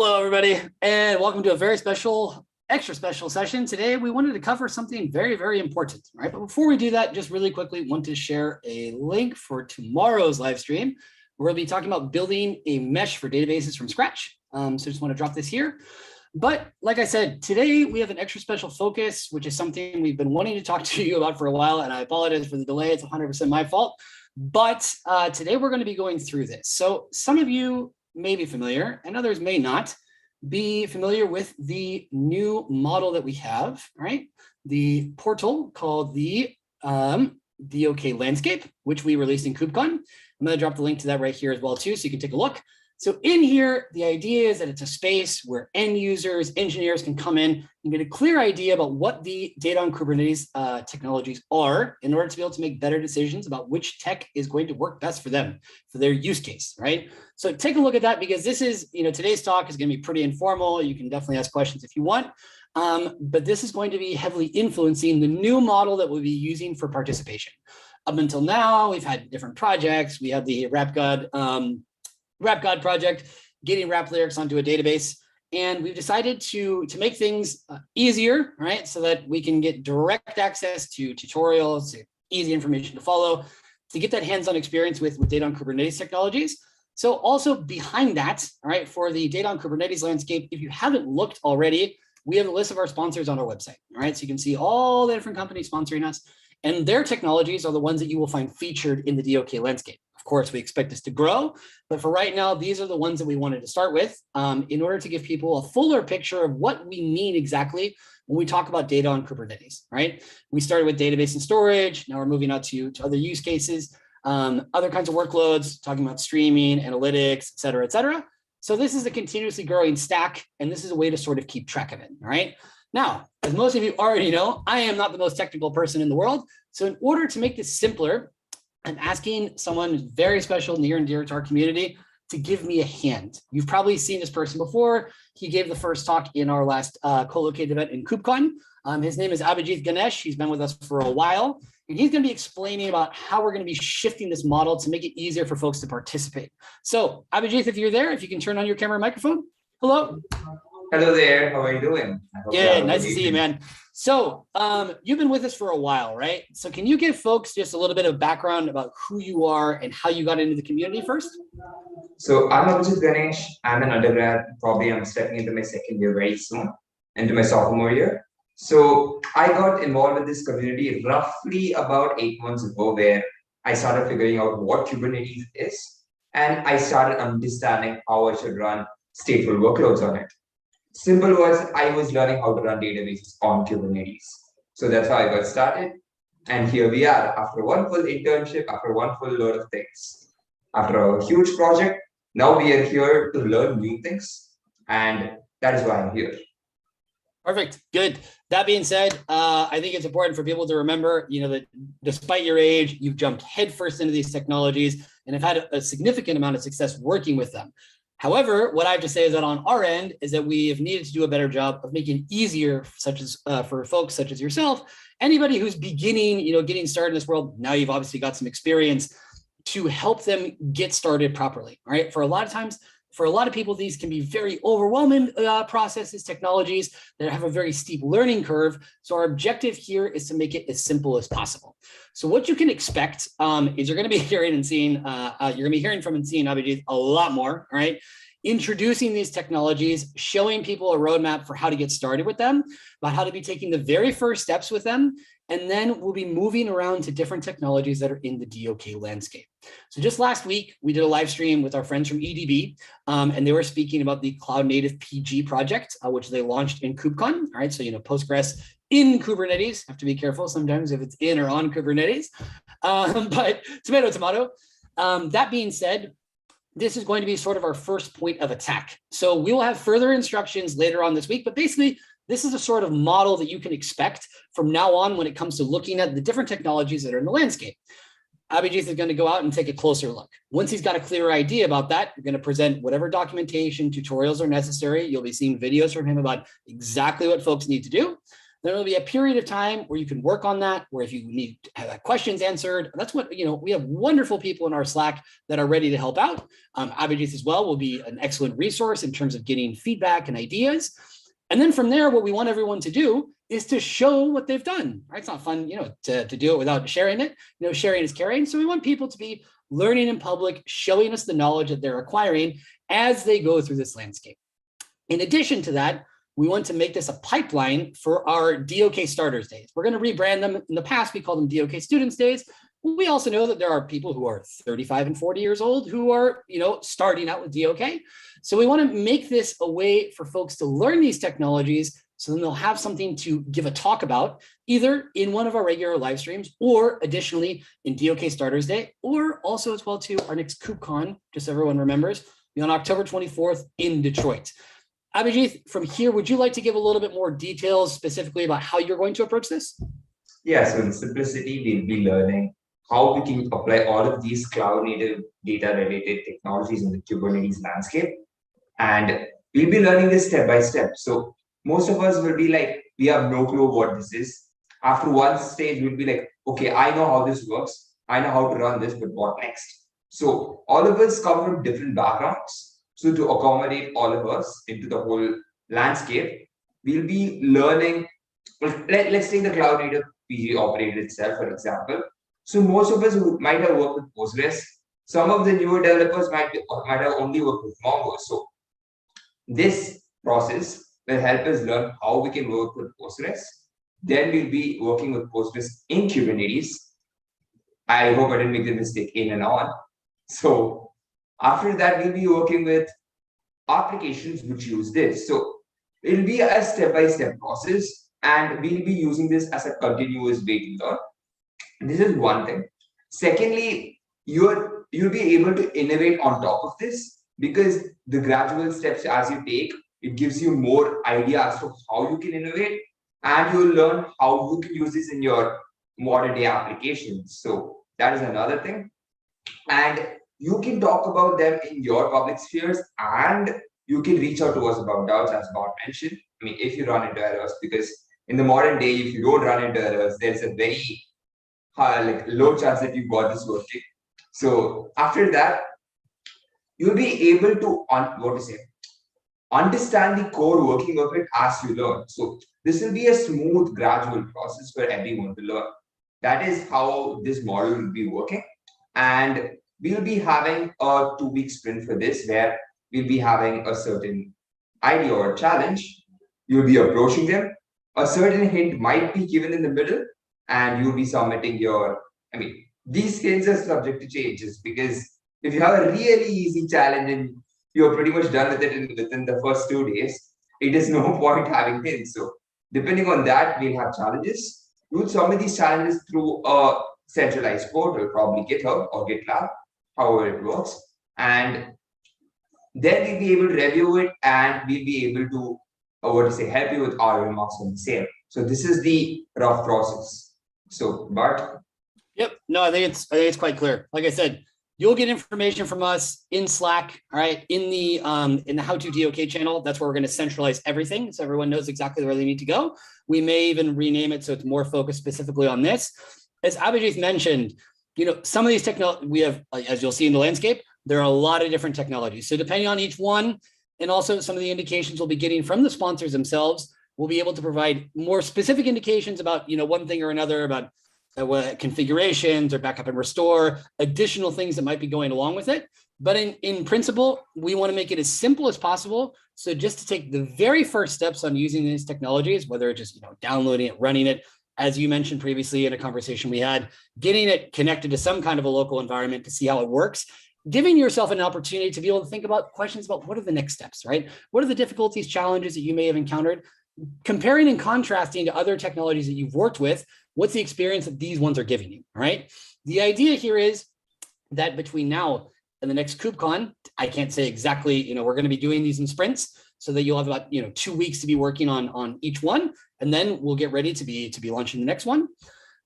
Hello, everybody, and welcome to a very special, extra special session. Today, we wanted to cover something very, very important, right? But before we do that, just really quickly want to share a link for tomorrow's live stream. We're going to be talking about building a mesh for databases from scratch. So just want to drop this here. But like I said, today we have an extra special focus, which is something we've been wanting to talk to you about for a while, and I apologize for the delay. It's 100% my fault. But today we're going to be going through this. So some of you may be familiar and others may not be familiar with the new model that we have, right? The portal called the DoK Landscape, which we released in Kubecon. I'm going to drop the link to that right here as well too, so you can take a look. So in here, the idea is that it's a space where end users, engineers can come in and get a clear idea about what the data on Kubernetes technologies are in order to be able to make better decisions about which tech is going to work best for them, for their use case, right? So take a look at that, because this is, today's talk is going to be pretty informal. You can definitely ask questions if you want, but this is going to be heavily influencing the new model that we'll be using for participation. Up until now, we've had different projects. We had the Rap God project, getting rap lyrics onto a database. And we've decided to make things easier, right? So that we can get direct access to tutorials, to easy information to follow, to get that hands-on experience with data on Kubernetes technologies. So also behind that, all right, for the data on Kubernetes landscape, if you haven't looked already, we have a list of our sponsors on our website, all right? So you can see all the different companies sponsoring us, and their technologies are the ones that you will find featured in the DoK landscape. Of course, we expect this to grow, but for right now, these are the ones that we wanted to start with in order to give people a fuller picture of what we mean exactly when we talk about data on Kubernetes, right? We started with database and storage. Now we're moving on to other use cases, other kinds of workloads, talking about streaming, analytics, et cetera, et cetera. So this is a continuously growing stack, and this is a way to sort of keep track of it, all right? Now, as most of you already know, I am not the most technical person in the world. So in order to make this simpler, I'm asking someone who's very special, near and dear to our community, to give me a hand. You've probably seen this person before. He gave the first talk in our last co-located event in Kubecon. His name is Abhijit Ganesh. He's been with us for a while, and he's going to be explaining about how we're going to be shifting this model to make it easier for folks to participate. So Abhijit, if you're there, if you can turn on your camera and microphone. Hello. Hello there. How are you doing? Good. Nice to see you, man. So you've been with us for a while, right? So can you give folks just a little bit of background about who you are and how you got into the community first? So I'm Abhijit Ganesh. I'm an undergrad. Probably I'm stepping into my second year very soon, into my sophomore year. So I got involved with this community roughly about 8 months ago, where I started figuring out what Kubernetes is, and I started understanding how I should run stateful workloads on it. Simple was, I was learning how to run databases on Kubernetes. So that's how I got started. And here we are, after one full internship, after one full load of things, after a huge project. Now we are here to learn new things. And that is why I'm here. Perfect. Good. That being said, I think it's important for people to remember, that despite your age, you've jumped headfirst into these technologies and have had a significant amount of success working with them. However, what I have to say is that on our end is that we have needed to do a better job of making it easier, such as for folks such as yourself, anybody who's beginning, getting started in this world. Now you've obviously got some experience to help them get started properly. All right. For a lot of people, these can be very overwhelming processes, technologies that have a very steep learning curve. So our objective here is to make it as simple as possible. So what you can expect is you're going to be hearing and seeing, from and seeing Abhijit a lot more, all right? Introducing these technologies, showing people a roadmap for how to get started with them, about how to be taking the very first steps with them. And then we'll be moving around to different technologies that are in the DoK landscape. So just last week, we did a live stream with our friends from EDB, and they were speaking about the Cloud Native PG project, which they launched in KubeCon. All right, so, Postgres in Kubernetes. Have to be careful sometimes if it's in or on Kubernetes, but tomato. That being said, this is going to be sort of our first point of attack. So we will have further instructions later on this week, but basically, this is a sort of model that you can expect from now on when it comes to looking at the different technologies that are in the landscape. Abhijit is going to go out and take a closer look. Once he's got a clearer idea about that, you're going to present whatever documentation, tutorials are necessary. You'll be seeing videos from him about exactly what folks need to do. Then there'll be a period of time where you can work on that, where if you need to have questions answered, that's what, we have wonderful people in our Slack that are ready to help out. Abhijit as well will be an excellent resource in terms of getting feedback and ideas. And then from there, what we want everyone to do is to show what they've done, right? It's not fun, to do it without sharing it. Sharing is caring. So we want people to be learning in public, showing us the knowledge that they're acquiring as they go through this landscape. In addition to that, we want to make this a pipeline for our DoK Starters Days. We're going to rebrand them. In the past, we called them DoK Students Days. We also know that there are people who are 35 and 40 years old who are, starting out with DoK. So we want to make this a way for folks to learn these technologies, so then they'll have something to give a talk about, either in one of our regular live streams, or additionally in DoK Starters Day, or also as well to our next Kubecon, just so everyone remembers, on October 24th in Detroit. Abhijit, from here, would you like to give a little bit more details specifically about how you're going to approach this? Yeah, so in simplicity, we'll be learning how we can apply all of these cloud native data related technologies in the Kubernetes landscape. And we'll be learning this step by step. So most of us will be like, we have no clue what this is. After one stage, we'll be like, okay, I know how this works. I know how to run this, but what next? So all of us come from different backgrounds. So to accommodate all of us into the whole landscape, we'll be learning. Let's take the cloud native PG operator itself, for example. So most of us who might have worked with Postgres. Some of the newer developers might have only worked with Mongo. So this process will help us learn how we can work with Postgres. Then we'll be working with Postgres in Kubernetes. I hope I didn't make the mistake in and on. So after that, we'll be working with applications which use this. So it'll be a step-by-step process, and we'll be using this as a continuous way to learn. This is one thing. Secondly, you'll be able to innovate on top of this, because the gradual steps as you take, it gives you more idea as to how you can innovate, and you'll learn how you can use this in your modern day applications. So that is another thing. And you can talk about them in your public spheres, and you can reach out to us about doubts, as Bart mentioned. I mean, if you run into errors, because in the modern day, if you don't run into errors, there's a very low chance that you've got this working. So after that, you'll be able to understand the core working of it as you learn. So this will be a smooth, gradual process for everyone to learn. That is how this model will be working. And we'll be having a 2-week sprint for this, where we'll be having a certain idea or challenge. You'll be approaching them. A certain hint might be given in the middle, and you'll be submitting these things are subject to changes, because if you have a really easy challenge and you're pretty much done with it within the first 2 days, it is no point having hints. So depending on that, we'll have challenges. We'll submit these challenges through a centralized portal, probably GitHub or GitLab, however it works. And then we'll be able to review it, and we'll be able to help you with our remarks on the same. So this is the rough process. So Bart? Yep. No, I think it's quite clear. Like I said, you'll get information from us in Slack, all right, in the How to DoK channel. That's where we're going to centralize everything, so everyone knows exactly where they need to go. We may even rename it so it's more focused specifically on this. As Abhijit mentioned, some of these technologies we have, as you'll see in the landscape, there are a lot of different technologies. So depending on each one, and also some of the indications we'll be getting from the sponsors themselves, we'll be able to provide more specific indications about one thing or another, about configurations or backup and restore, additional things that might be going along with it. But in principle, we want to make it as simple as possible. So just to take the very first steps on using these technologies, whether it's just downloading it, running it, as you mentioned previously in a conversation we had, getting it connected to some kind of a local environment to see how it works, giving yourself an opportunity to be able to think about questions about what are the next steps, right? What are the difficulties, challenges that you may have encountered? Comparing and contrasting to other technologies that you've worked with, what's the experience that these ones are giving you, all right? The idea here is that between now and the next Kubecon, I can't say exactly, we're going to be doing these in sprints so that you'll have about 2 weeks to be working on each one, and then we'll get ready to be launching the next one.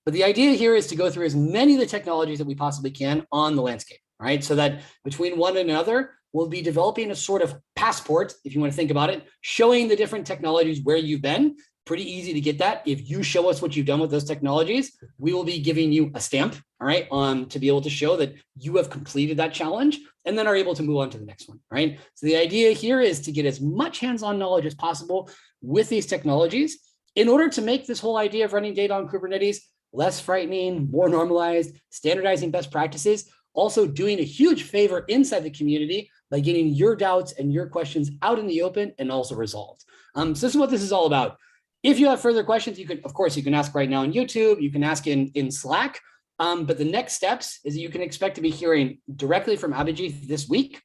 But the idea here is to go through as many of the technologies that we possibly can on the landscape, right? So that between one and another, we'll be developing a sort of passport, if you want to think about it, showing the different technologies where you've been, pretty easy to get that. If you show us what you've done with those technologies, we will be giving you a stamp, all right, to be able to show that you have completed that challenge and then are able to move on to the next one, right? So the idea here is to get as much hands-on knowledge as possible with these technologies in order to make this whole idea of running data on Kubernetes less frightening, more normalized, standardizing best practices, also doing a huge favor inside the community by getting your doubts and your questions out in the open and also resolved. So this is what this is all about. If you have further questions, you can, of course, you can ask right now on YouTube, you can ask in Slack, but the next steps is that you can expect to be hearing directly from Abhijit this week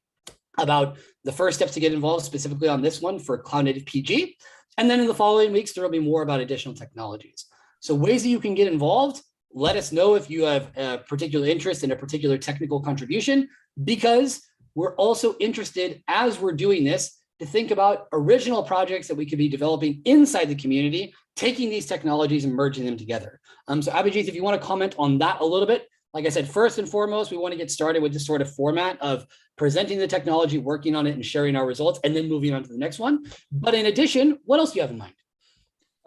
about the first steps to get involved specifically on this one for Cloud Native PG. And then in the following weeks, there will be more about additional technologies. So ways that you can get involved, let us know if you have a particular interest in a particular technical contribution, because we're also interested as we're doing this to think about original projects that we could be developing inside the community, taking these technologies and merging them together. So Abhijit, if you want to comment on that a little bit, like I said, first and foremost, we want to get started with this sort of format of presenting the technology, working on it and sharing our results, and then moving on to the next one. But in addition, what else do you have in mind?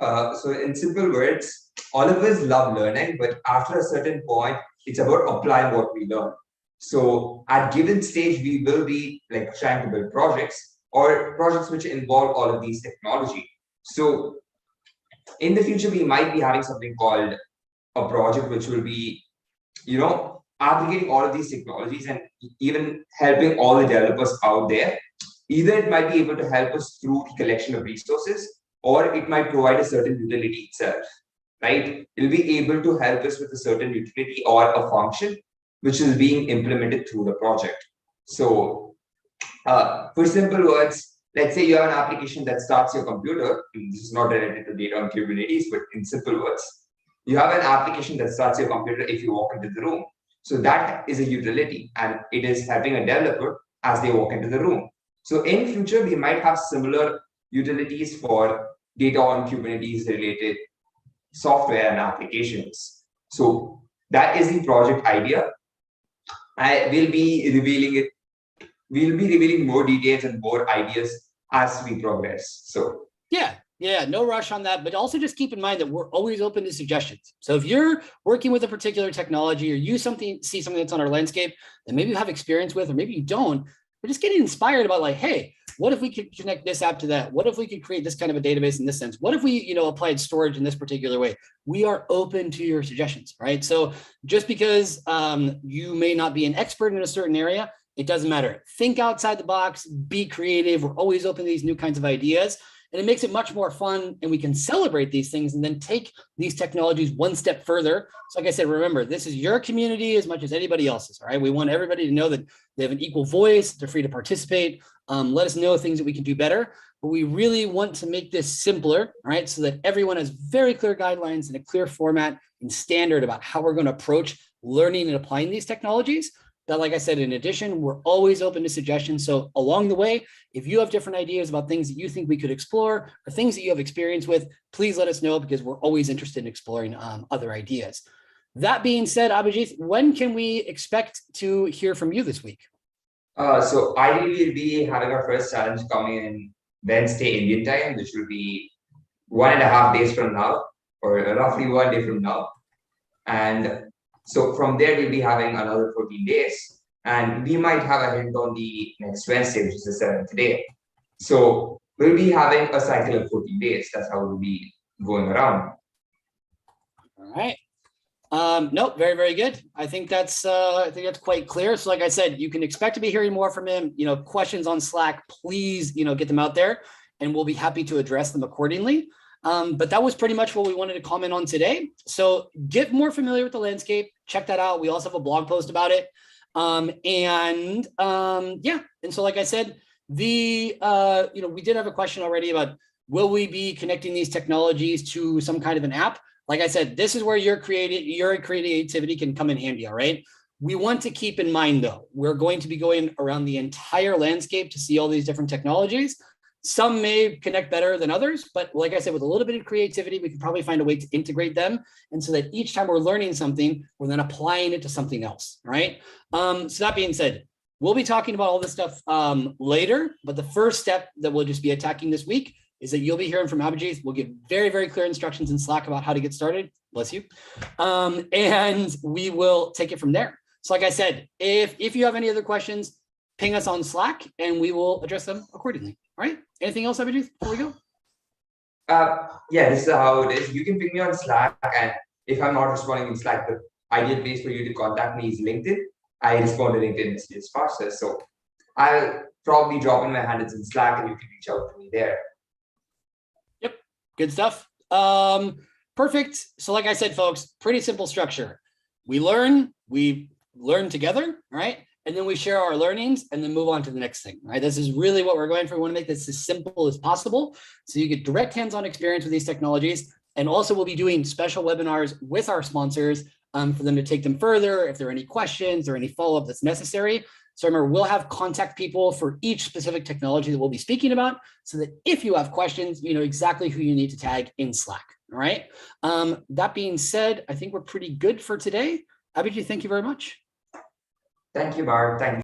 So in simple words, all of us love learning, but after a certain point, it's about applying what we learn. So at given stage, we will be like trying to build projects or projects which involve all of these technology. So in the future, we might be having something called a project which will be, aggregating all of these technologies and even helping all the developers out there. Either it might be able to help us through the collection of resources, or it might provide a certain utility itself, right? It'll be able to help us with a certain utility or a function which is being implemented through the project. So for simple words, let's say you have an application that starts your computer. This is not related to data on Kubernetes, but in simple words, you have an application that starts your computer if you walk into the room. So that is a utility, and it is helping a developer as they walk into the room. So in future, we might have similar utilities for data on Kubernetes related software and applications. So that is the project idea. I will be revealing it. We'll be revealing more details and more ideas as we progress. So yeah, no rush on that, but also just keep in mind that we're always open to suggestions. So if you're working with a particular technology or you see something that's on our landscape that maybe you have experience with, or maybe you don't, but just getting inspired about like, hey, what if we could connect this app to that? What if we could create this kind of a database in this sense? What if we, applied storage in this particular way? We are open to your suggestions, right? So just because you may not be an expert in a certain area, it doesn't matter. Think outside the box, be creative. We're always open to these new kinds of ideas. And it makes it much more fun, and we can celebrate these things and then take these technologies one step further. So like I said, remember, this is your community as much as anybody else's, all right? We want everybody to know that they have an equal voice, they're free to participate. Let us know things that we can do better, but we really want to make this simpler, all right? So that everyone has very clear guidelines and a clear format and standard about how we're going to approach learning and applying these technologies. That, like I said, in addition, we're always open to suggestions. So along the way, if you have different ideas about things that you think we could explore or things that you have experience with, please let us know, because we're always interested in exploring other ideas. That being said, Abhijit, when can we expect to hear from you this week? So ideally, we'll be having our first challenge coming in Wednesday Indian time, which will be 1.5 days from now, or roughly 1 day from now. And so from there, we'll be having another 14 days, and we might have a hint on the next Wednesday, which is the 7th day. So we'll be having a cycle of 14 days. That's how we'll be going around. All right. Nope, very, very good. I think that's quite clear. So like I said, you can expect to be hearing more from him. Questions on Slack, please, get them out there, and we'll be happy to address them accordingly. But that was pretty much what we wanted to comment on today. So get more familiar with the landscape, check that out. We also have a blog post about it. And so like I said, we did have a question already about, will we be connecting these technologies to some kind of an app? Like I said, this is where your creativity can come in handy, all right? We want to keep in mind, though, we're going to be going around the entire landscape to see all these different technologies. Some may connect better than others, but like I said, with a little bit of creativity, we can probably find a way to integrate them. And so that each time we're learning something, we're then applying it to something else, right? So that being said, we'll be talking about all this stuff later, but the first step that we'll just be attacking this week is that you'll be hearing from Abhijit. We'll give very, very clear instructions in Slack about how to get started. Bless you. And we will take it from there. So like I said, if you have any other questions, ping us on Slack and we will address them accordingly. All right. Anything else, Abhijit, before we go? Yeah, this is how it is. You can ping me on Slack, and if I'm not responding in Slack, the ideal place for you to contact me is LinkedIn. I respond to LinkedIn messages faster. So I'll probably drop in my handles in Slack and you can reach out to me there. Yep, good stuff. Perfect. So like I said, folks, pretty simple structure. We learn together, right? And then we share our learnings and then move on to the next thing, right? This is really what we're going for. We want to make this as simple as possible so you get direct hands-on experience with these technologies. And also we'll be doing special webinars with our sponsors for them to take them further if there are any questions or any follow-up that's necessary. So remember, we'll have contact people for each specific technology that we'll be speaking about so that if you have questions, you know exactly who you need to tag in Slack, all right? That being said, I think we're pretty good for today. Abhijit, thank you very much. Thank you, Bart. Thank you.